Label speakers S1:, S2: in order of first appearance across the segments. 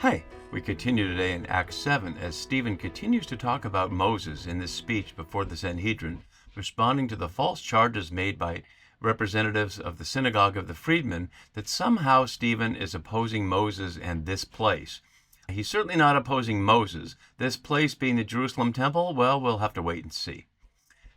S1: Hi, we continue today in Acts 7 as Stephen continues to talk about Moses in this speech before the Sanhedrin, responding to the false charges made by representatives of the synagogue of the freedmen that somehow Stephen is opposing Moses and this place. He's certainly not opposing Moses. This place being the Jerusalem temple, well, we'll have to wait and see.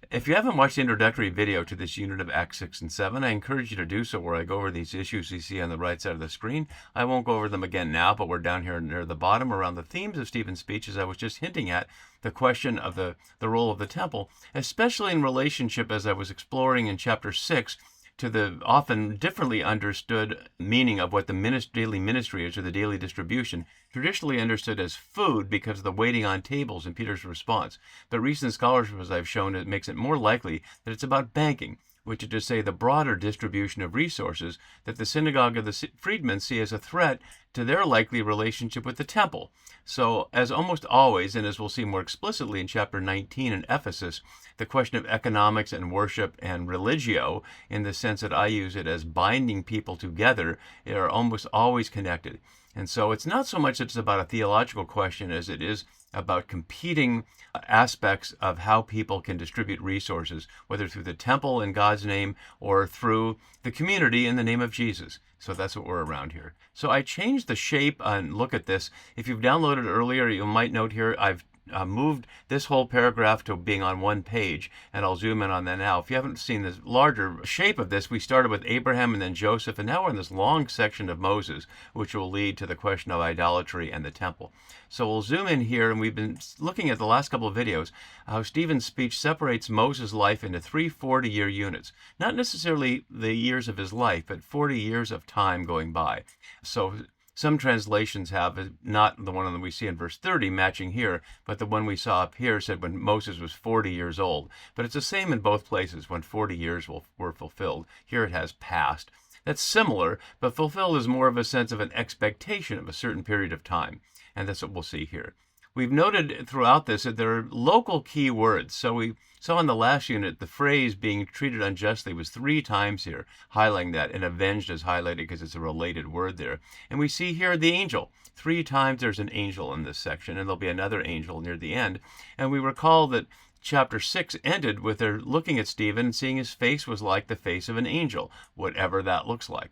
S1: If you haven't watched the introductory video to this unit of Acts 6 and 7, I encourage you to do so, where I go over these issues you see on the right side of the screen. I won't go over them again now, but we're down here near the bottom around the themes of Stephen's speech, as I was just hinting at, the question of the role of the temple, especially in relationship, as I was exploring in chapter 6, to the often differently understood meaning of what the daily ministry is, or the daily distribution, traditionally understood as food because of the waiting on tables and Peter's response. But recent scholarship, as I've shown, it makes it more likely that it's about banking, which is to say the broader distribution of resources that the synagogue of the freedmen see as a threat to their likely relationship with the temple. So, as almost always, and as we'll see more explicitly in chapter 19 in Ephesus, the question of economics and worship and religio, in the sense that I use it as binding people together, are almost always connected. And so it's not so much that it's about a theological question as it is about competing aspects of how people can distribute resources, whether through the temple in God's name or through the community in the name of Jesus. So that's what we're around here. So I changed the shape and look at this. If you've downloaded earlier, you might note here I've moved this whole paragraph to being on one page, and I'll zoom in on that now. If you haven't seen this larger shape of this, we started with Abraham and then Joseph, and now we're in this long section of Moses, which will lead to the question of idolatry and the temple. So we'll zoom in here, and we've been looking at the last couple of videos how Stephen's speech separates Moses' life into three 40-year units. Not necessarily the years of his life, but 40 years of time going by. So some translations have not the one that we see in verse 30 matching here, but the one we saw up here said when Moses was 40 years old. But it's the same in both places, when 40 years were fulfilled. Here it has passed. That's similar, but fulfilled is more of a sense of an expectation of a certain period of time. And that's what we'll see here. We've noted throughout this that there are local key words. So we saw in the last unit the phrase being treated unjustly was 3 times here, highlighting that, and avenged is highlighted because it's a related word there. And we see here the angel. 3 times there's an angel in this section, and there'll be another angel near the end. And we recall that chapter 6 ended with their looking at Stephen and seeing his face was like the face of an angel, whatever that looks like.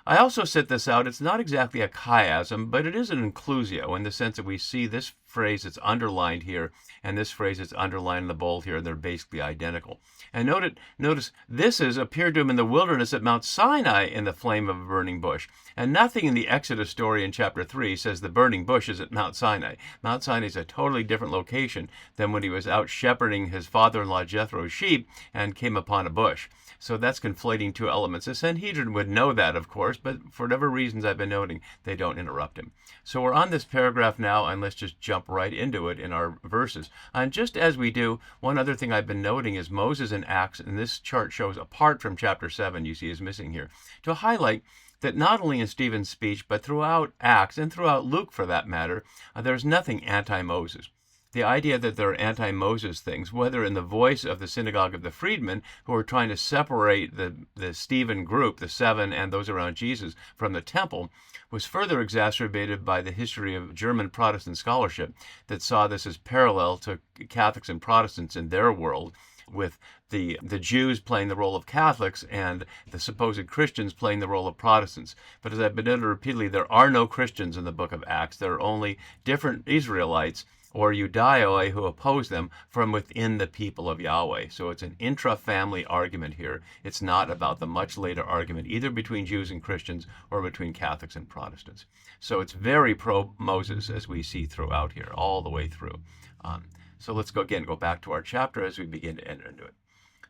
S1: I also set this out. It's not exactly a chiasm, but it is an inclusio in the sense that we see this phrase that's underlined here and this phrase that's underlined in the bold here. They're basically identical. And notice this is appeared to him in the wilderness at Mount Sinai in the flame of a burning bush. And nothing in the Exodus story in chapter 3 says the burning bush is at Mount Sinai. Mount Sinai is a totally different location than when he was out shepherding his father-in-law Jethro's sheep and came upon a bush. So that's conflating 2 elements. The Sanhedrin would know that, of course, but for whatever reasons I've been noting, they don't interrupt him. So we're on this paragraph now, and let's just jump right into it in our verses. And just as we do, one other thing I've been noting is Moses in Acts, and this chart shows apart from chapter 7, you see is missing here, to highlight that not only in Stephen's speech, but throughout Acts, and throughout Luke for that matter, there's nothing anti-Moses. The idea that there are anti-Moses things, whether in the voice of the synagogue of the freedmen, who are trying to separate the Stephen group, the 7 and those around Jesus, from the temple, was further exacerbated by the history of German Protestant scholarship that saw this as parallel to Catholics and Protestants in their world, with the Jews playing the role of Catholics and the supposed Christians playing the role of Protestants. But as I've been noted repeatedly, there are no Christians in the book of Acts. There are only different Israelites or Judaioi who oppose them from within the people of Yahweh. So it's an intra-family argument here. It's not about the much later argument either between Jews and Christians or between Catholics and Protestants. So it's very pro-Moses as we see throughout here, all the way through. So let's go back to our chapter as we begin to enter into it.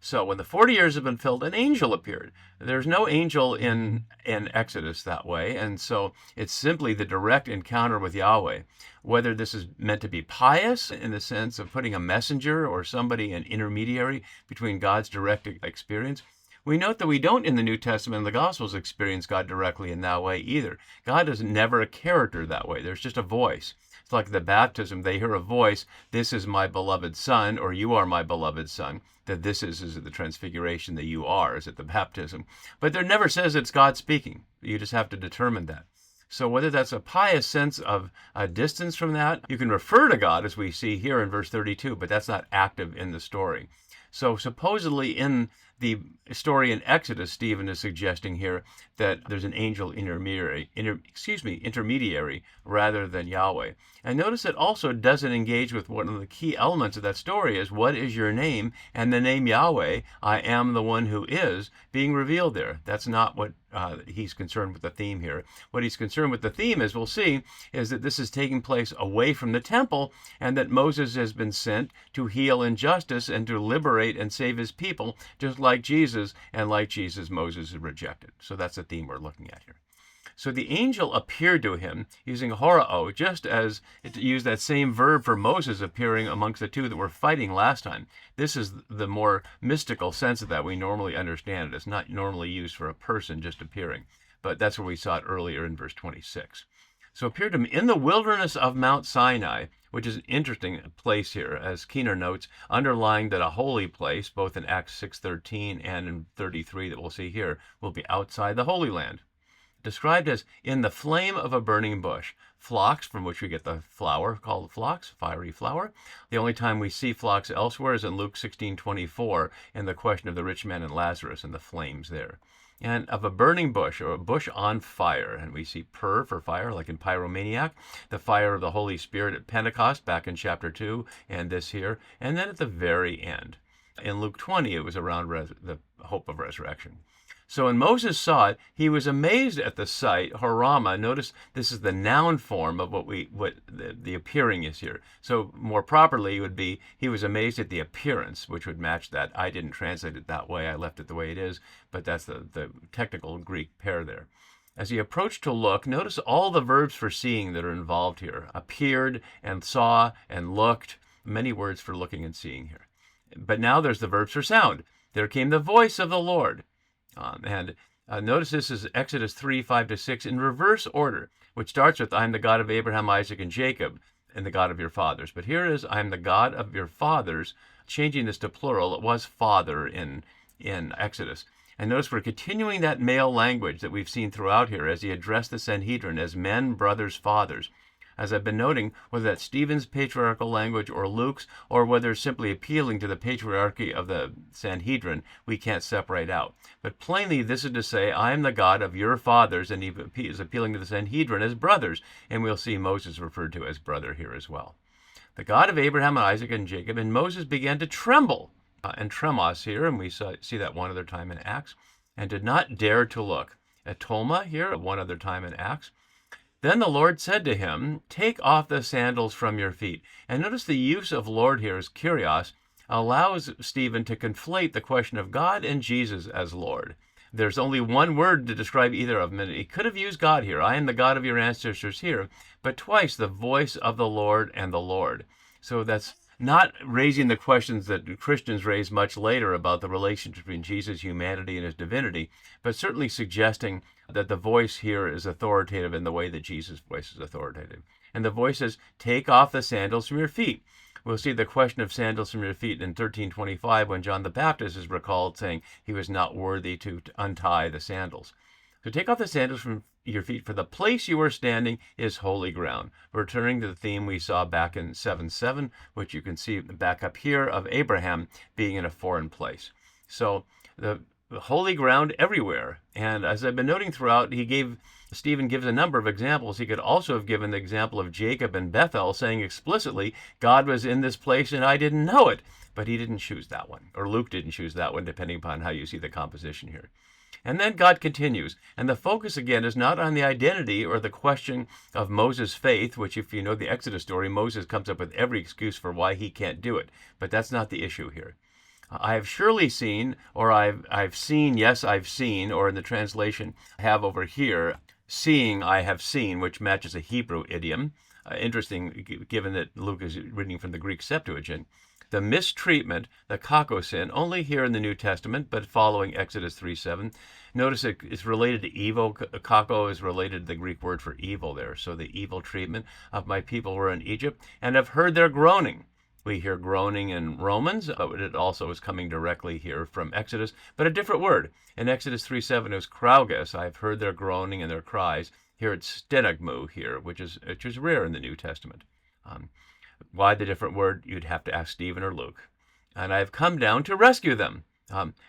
S1: So when the 40 years have been filled, an angel appeared. There's no angel in Exodus that way, and so it's simply the direct encounter with Yahweh. Whether this is meant to be pious in the sense of putting a messenger or somebody, an intermediary between God's direct experience, we note that we don't in the New Testament and the Gospels experience God directly in that way either. God is never a character that way. There's just a voice. It's like the baptism. They hear a voice, "This is my beloved son," or "You are my beloved son." That this is the transfiguration, that you are is at the baptism. But there never says it's God speaking. You just have to determine that. So whether that's a pious sense of a distance from that, you can refer to God as we see here in verse 32, but that's not active in the story. So supposedly in the story in Exodus, Stephen is suggesting here that there's an angel intermediary rather than Yahweh. And notice it also doesn't engage with one of the key elements of that story is what is your name? And the name Yahweh, I am the one who is, being revealed there. That's not what he's concerned with the theme here. What he's concerned with the theme, as we'll see, is that this is taking place away from the temple and that Moses has been sent to heal injustice and to liberate and save his people, just like Jesus, and like Jesus, Moses is rejected. So that's the theme we're looking at here. So the angel appeared to him using horao, just as it used that same verb for Moses appearing amongst the two that were fighting last time. This is the more mystical sense of that we normally understand it. It's not normally used for a person just appearing, but that's where we saw it earlier in verse 26. So appeared to him in the wilderness of Mount Sinai, which is an interesting place here, as Keener notes, underlying that a holy place, both in Acts 6:13 and in 33 that we'll see here, will be outside the Holy Land. Described as in the flame of a burning bush. Phlox, from which we get the flower called phlox, fiery flower. The only time we see phlox elsewhere is in Luke 16:24 in the question of the rich man and Lazarus and the flames there. And of a burning bush, or a bush on fire. And we see pur for fire, like in Pyromaniac, the fire of the Holy Spirit at Pentecost, back in chapter 2, and this here. And then at the very end. In Luke 20, it was around the hope of resurrection. So when Moses saw it, he was amazed at the sight, horama. Notice this is the noun form of what the appearing is here. So more properly would be, he was amazed at the appearance, which would match that. I didn't translate it that way. I left it the way it is, but that's the technical Greek pair there. As he approached to look, notice all the verbs for seeing that are involved here. Appeared and saw and looked. Many words for looking and seeing here. But now there's the verbs for sound. There came the voice of the Lord. Notice this is Exodus 3:5-6 in reverse order, which starts with, I am the God of Abraham, Isaac, and Jacob, and the God of your fathers. But here is, I am the God of your fathers, changing this to plural. It was father in Exodus. And notice we're continuing that male language that we've seen throughout here as he addressed the Sanhedrin as men, brothers, fathers. As I've been noting, whether that's Stephen's patriarchal language or Luke's, or whether simply appealing to the patriarchy of the Sanhedrin, we can't separate out. But plainly, this is to say, I am the God of your fathers, and he is appealing to the Sanhedrin as brothers, and we'll see Moses referred to as brother here as well. The God of Abraham and Isaac and Jacob, and Moses began to tremble, and tremos here, and we see that one other time in Acts, and did not dare to look. Atolma here, one other time in Acts. Then the Lord said to him, take off the sandals from your feet. And notice the use of Lord here as Kyrios allows Stephen to conflate the question of God and Jesus as Lord. There's only one word to describe either of them. He could have used God here. I am the God of your ancestors here. But twice the voice of the Lord and the Lord. So that's not raising the questions that Christians raise much later about the relationship between Jesus' humanity and his divinity, but certainly suggesting that the voice here is authoritative in the way that Jesus' voice is authoritative. And the voice says, take off the sandals from your feet. We'll see the question of sandals from your feet in 1325 when John the Baptist is recalled saying he was not worthy to untie the sandals. So take off the sandals from your feet, for the place you are standing is holy ground. Returning to the theme we saw back in 7:7, which you can see back up here of Abraham being in a foreign place. So the holy ground everywhere. And as I've been noting throughout, Stephen gives a number of examples. He could also have given the example of Jacob and Bethel, saying explicitly, God was in this place and I didn't know it. But he didn't choose that one, or Luke didn't choose that one, depending upon how you see the composition here. And then God continues, and the focus again is not on the identity or the question of Moses' faith, which if you know the Exodus story, Moses comes up with every excuse for why he can't do it. But that's not the issue here. I have surely seen, or I've seen, yes, I've seen, or in the translation I have over here, seeing, I have seen, which matches a Hebrew idiom. Interesting, given that Luke is reading from the Greek Septuagint. The mistreatment, the kako sin, only here in the New Testament, but following Exodus 3:7. Notice it's related to evil. Kako is related to the Greek word for evil there. So the evil treatment of my people who are in Egypt, and have heard their groaning. We hear groaning in Romans, but it also is coming directly here from Exodus, but a different word. In Exodus 3:7 it was krauges. I've heard their groaning and their cries. Here it's stenagmu here, which is rare in the New Testament. Um, why the different word? You'd have to ask Stephen or Luke. And I've come down to rescue them.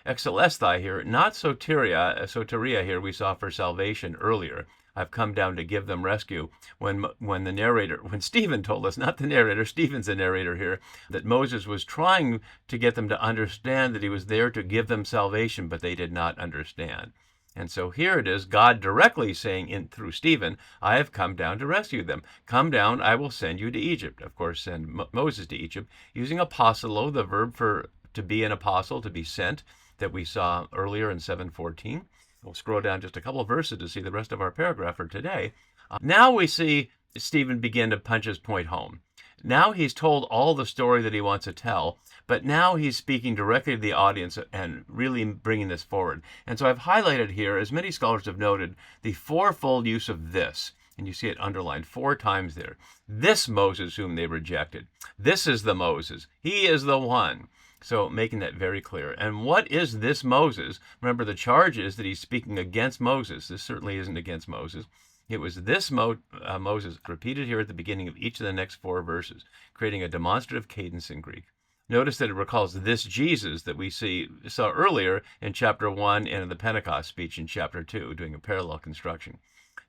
S1: Excelesthai here, not soteria here we saw for salvation earlier. I've come down to give them rescue. When Stephen told us, not the narrator, Stephen's the narrator here, that Moses was trying to get them to understand that he was there to give them salvation, but they did not understand. And so here it is, God directly saying through Stephen, I have come down to rescue them. Come down, I will send you to Egypt. Of course, send Moses to Egypt, using apostolo, the verb for to be an apostle, to be sent, that we saw earlier in 7:14. We'll scroll down just a couple of verses to see the rest of our paragraph for today. Now we see Stephen begin to punch his point home. Now he's told all the story that he wants to tell, but now he's speaking directly to the audience and really bringing this forward. And so I've highlighted here, as many scholars have noted, the fourfold use of this. And you see it underlined 4 times there. This Moses whom they rejected. This is the Moses. He is the one. So making that very clear. And what is this Moses? Remember, the charge is that he's speaking against Moses. This certainly isn't against Moses. It was this Moses, repeated here at the beginning of each of the next 4 verses, creating a demonstrative cadence in Greek. Notice that it recalls this Jesus that we saw earlier in chapter 1 and in the Pentecost speech in chapter 2, doing a parallel construction.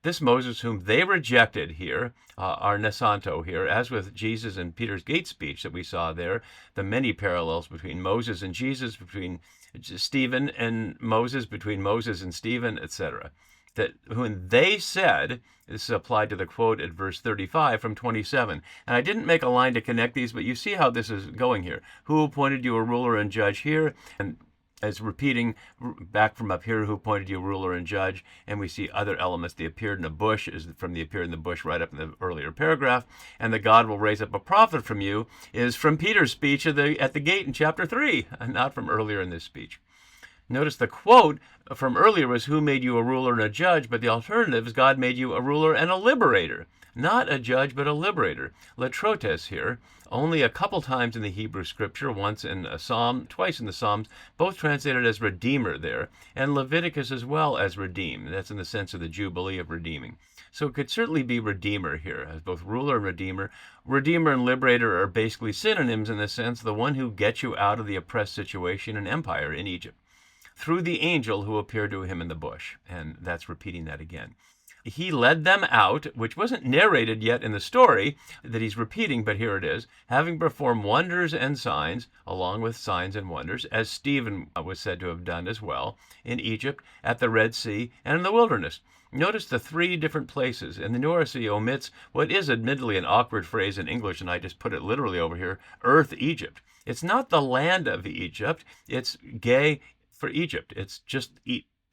S1: This Moses whom they rejected here, our Nesanto here, as with Jesus and Peter's gate speech that we saw there, the many parallels between Moses and Jesus, between Stephen and Moses, between Moses and Stephen, etc. That when they said, this is applied to the quote at verse 35 from 27. And I didn't make a line to connect these, but you see how this is going here. Who appointed you a ruler and judge here? And as repeating back from up here, who appointed you a ruler and judge? And we see other elements. The appeared in the bush is from the appeared in the bush right up in the earlier paragraph. And the God will raise up a prophet from you is from Peter's speech at the gate in chapter 3, and not from earlier in this speech. Notice the quote from earlier was, who made you a ruler and a judge? But the alternative is, God made you a ruler and a liberator. Not a judge, but a liberator. Latrotes here, only a couple times in the Hebrew scripture, once in a psalm, twice in the Psalms, both translated as redeemer there, and Leviticus as well as redeem. That's in the sense of the Jubilee of redeeming. So it could certainly be redeemer here, as both ruler and redeemer. Redeemer and liberator are basically synonyms in the sense, the one who gets you out of the oppressed situation and empire in Egypt, through the angel who appeared to him in the bush. And that's repeating that again. He led them out, which wasn't narrated yet in the story that he's repeating, but here it is, having performed wonders and signs, along with signs and wonders, as Stephen was said to have done as well, in Egypt, at the Red Sea, and in the wilderness. Notice the 3 different places, and the New RC omits what is admittedly an awkward phrase in English, and I just put it literally over here, earth Egypt. It's not the land of Egypt, it's gay for Egypt. It's just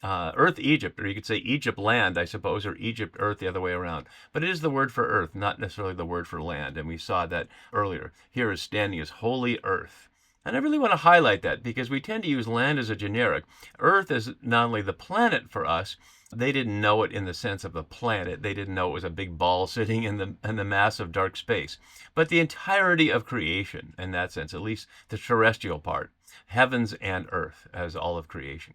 S1: earth Egypt, or you could say Egypt land, I suppose, or Egypt earth, the other way around. But it is the word for earth, not necessarily the word for land, and we saw that earlier. Here is standing as holy earth. And I really want to highlight that because we tend to use land as a generic. Earth is not only the planet for us, they didn't know it in the sense of the planet. They didn't know it was a big ball sitting in the massive dark space. But the entirety of creation, in that sense, at least the terrestrial part, heavens and earth as all of creation.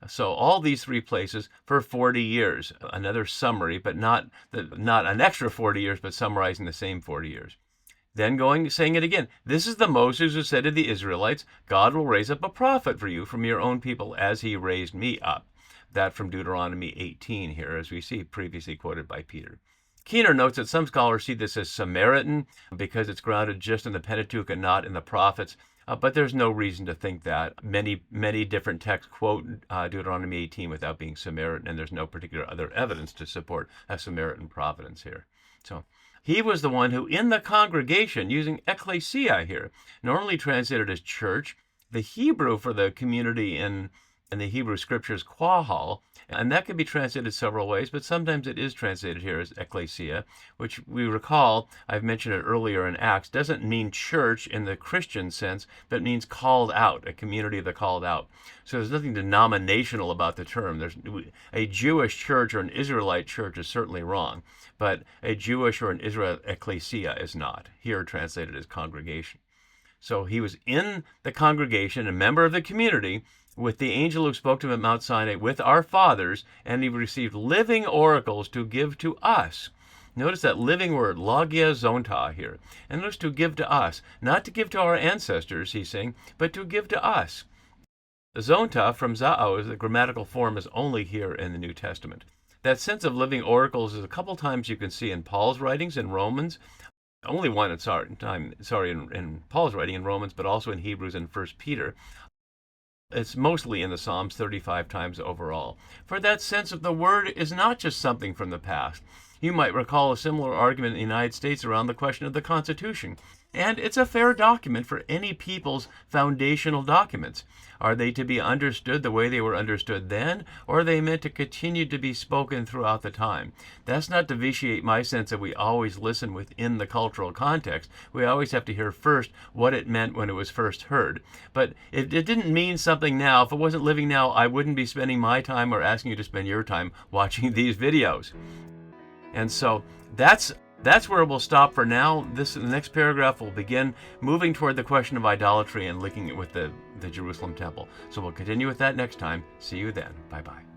S1: So all these 3 places for 40 years. Another summary, but not an extra 40 years, but summarizing the same 40 years. Then saying it again. This is the Moses who said to the Israelites, God will raise up a prophet for you from your own people as he raised me up. That from Deuteronomy 18 here, as we see previously quoted by Peter. Keener notes that some scholars see this as Samaritan because it's grounded just in the Pentateuch and not in the prophets. But there's no reason to think that. Many different texts quote Deuteronomy 18 without being Samaritan, and there's no particular other evidence to support a Samaritan providence here. So he was the one who, in the congregation, using ecclesia here, normally translated as church, the Hebrew for the community in the Hebrew scriptures, quahal, and that can be translated several ways, but sometimes it is translated here as ecclesia, which we recall, I've mentioned it earlier in Acts, doesn't mean church in the Christian sense, but means called out, a community of the called out. So there's nothing denominational about the term. There's a Jewish church or an Israelite church is certainly wrong, but a Jewish or an Israel ecclesia is not, here translated as congregation. So he was in the congregation, a member of the community, with the angel who spoke to him at Mount Sinai, with our fathers, and he received living oracles to give to us. Notice that living word, logia zonta here. And notice to give to us. Not to give to our ancestors, he's saying, but to give to us. Zonta from zao is the grammatical form is only here in the New Testament. That sense of living oracles is a couple times you can see in Paul's writings in Romans. Only one in Paul's writing in Romans, but also in Hebrews and 1 Peter. It's mostly in the Psalms 35 times overall. For that sense of the word is not just something from the past. You might recall a similar argument in the United States around the question of the Constitution. And it's a fair document for any people's foundational documents. Are they to be understood the way they were understood then, or are they meant to continue to be spoken throughout the time? That's not to vitiate my sense that we always listen within the cultural context. We always have to hear first what it meant when it was first heard. But it didn't mean something now. If it wasn't living now, I wouldn't be spending my time or asking you to spend your time watching these videos. And so that's where we'll stop for now. The next paragraph will begin moving toward the question of idolatry and linking it with the Jerusalem temple. So we'll continue with that next time. See you then. Bye-bye.